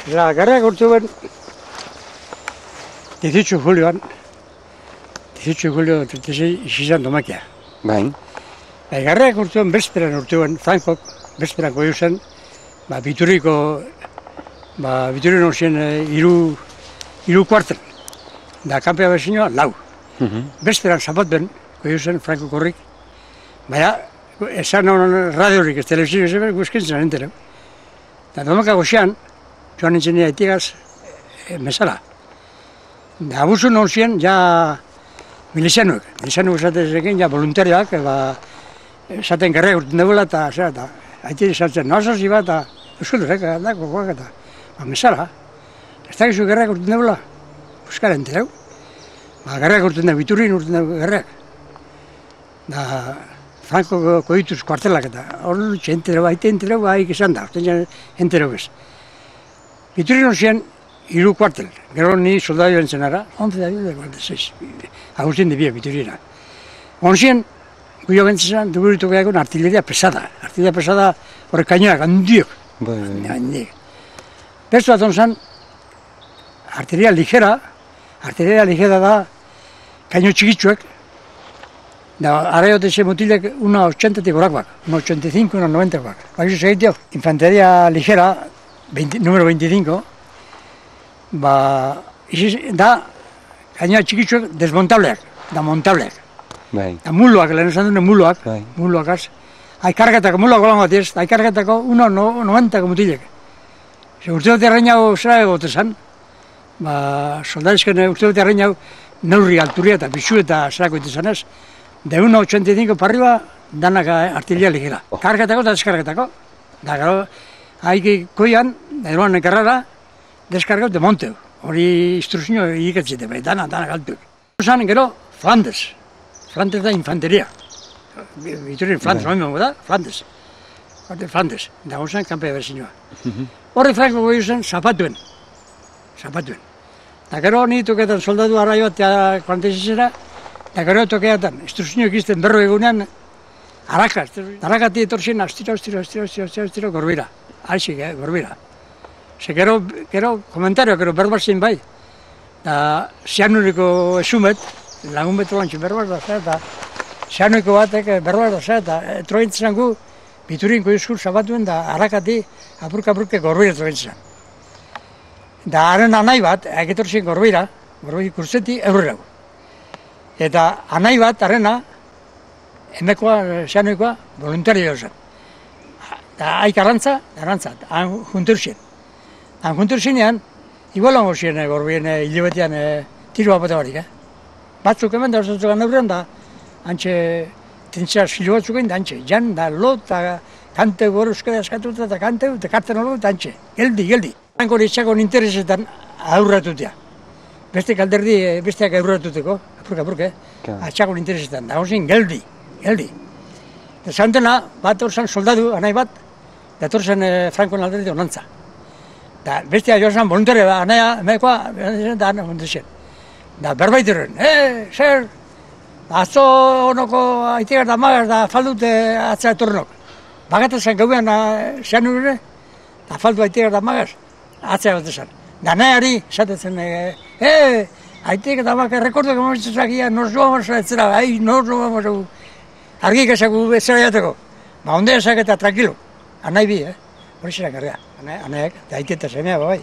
Garrak urtuen 18 julioan, 18 julio 36 izan domakia. Bai. Garrak urtuen urtuen, Frankok bezperan goio zen, Biturriko, Biturri nosien hiru kuartel. Da kanpea bezinoa, lau. Bezperan zapat ben, goio zen Frankok horrik. Baina, esan honen radiorik, ez telebizio zen, guzkentzen entero. Da domaka goxean, joan nintzen nire etigaz, mesala. Da abusu nosien, ja milizianuek esatezekin, ja voluntarioak, esaten garrak urten dugula, eta haiti esatzen, noazozi bat, eta euskaldurek, eta mesala. Ez da gizu garrak urten dugula, euskara enterau. Garrak urten dugu, Biturrin urten dugu garrak. Da Franko koituz kuartelak eta hor dutxe enterau, haite enterau, haik esan da, enterau ez. Biturrin nosien, hiru kuartel. Gero ni soldadu entzen ara, 11 de abril de 46. Agustín de Bia, Biturriena. Onzien, guio bentzen duguritu gehiago artilleria pesada. Artilleria pesada horrek kainoak, handiok. Handiok. Bestu bat onzan, artilleria ligera da kaino txikitzuek, da araiote mutilek 1,80 gorak bak, 1,85, 1,90 bak. Baina segitio, infanteria ligera, número 25, da gaina txikitzuek desmontableak, da montableak. Da muluak, lehen esan dune muluak az. Aikargetako, muluak golan bat ez, aikargetako 1,90 mutilek. Urte dut erreinago zera egotezan, soldadizken urte dut erreinago neurri alturia eta bizu eta zerako itezan ez, de 1,85 parriba danak artilleria ligera. Kargetako eta deskargetako. Da gero, haik koian, eroan ekarrara, deskargatu de Monteu. Hori instruzio egiketzite, danak altuek. Gero, Flandes. Flandes da infanteria. Biturrin Flandes, oin da, Flandes. Flandes, da gozan kanpea bezinoa. Horri Franko goio zen zapatuen. Da gero, ni toketan soldadu arraio bat 46era, da gero toketan, instruzio egizten berro egunean, Arakati etorzien, astiro, gorbira. Aixik, gorbira. Gero, komentario, berbazien bai. Da, Zianuriko esumet, lagun betu lantxin berbaz da, eta Zianuriko batek berbaz da, eta trointzen gu, Biturrinko izkur zabatuen, da Arakati apurke gorbira trointzen. Da, haren anai bat, egetorzien gorbira kurseti eurrerago. Eta anai bat, harena, emekoa, Zianurikoa, voluntario zen. Da, haik arrantza, han junturzien. Han junturzinean, igualan gozien gorbien hilabetean tiro bat barik. Batzuk hemen da, osatzen aurrean da, hantxe, tintzea zilo batzuk egin da, hantxe, jan da, lo, eta kante goro euskara eskatuta, eta kante, eta karten hori, eta hantxe, geldi. Hanko ditxakon interesetan aurratutea. Besteak alderdi, besteak aurratuteko, apurke, atxakon interesetan, da gozien geldi. Eta zantena, bat orsan soldadu, anai bat, datorzen Frankoen alderdi onantza. Da bestia joan zan voluntario, anaia, emekoa, da ana fundizien. Da berbaiteroen, zer, atzo honoko aitegar da magaz da faldute atzea etorrenok. Bagatezan gauean Zianurire, da faldu aitegar da magaz, atzea batezan. Da anaiari, esatetzen, aitegar da magaz, rekordo que momentzak ia, nos vamos a etzera, nos vamos a... Argik esaku etzera jateko. Onde esak eta tranquilo. Anai bi, hori zera garria. Anaiak, da aiteta semea, bai.